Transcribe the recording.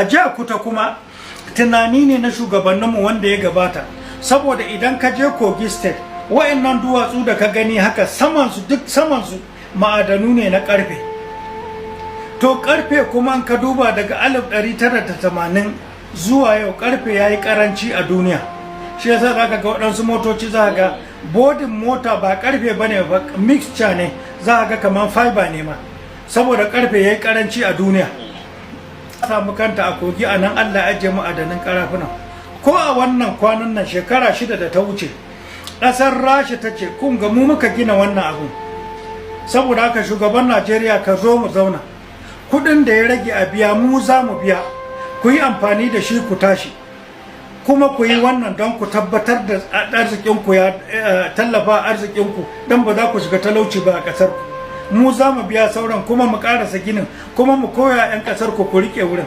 a Jakuta kuma tunani ne na shugabanninmu wanda ya gabata, saboda idan ka je Kogi State wa'annan duwatsu da ka gani haka samansu duk samansu ma'adanu ne na karfe. To karfe kuma ka duba daga 1980 zuwa yau karfe ya yi karanci a duniya. Shi yasa za ka ga waɗansu motoci za ga bodin mota ba karfe ba ne ba, mixture ne, za ga kamar fiber ne ma, saboda karfe ya yi karanci a duniya. Samu kanta a Kogi a nan Allah ajiye ma'adanin karafuna. Ko a wannan kwanan nan shekara 6 da ta wuce ƙasar Rasha ta ce kun ga mu muka gina wannan abu, saboda haka shugaban Najeriya ka zo mu zauna, kuɗin da ya rage a biya mu za mu biya, ku yi amfani da shi ku tashi, kuma ku yi wannan don ku tabbatar da arzikinku ya tallafa arzikinku, don ba za ku shiga talauci ba a ƙasar ku. Mu za mu biya sauran kuma mu ƙarasa ginin kuma mu koya 'yan ƙasar ku riƙe wurin.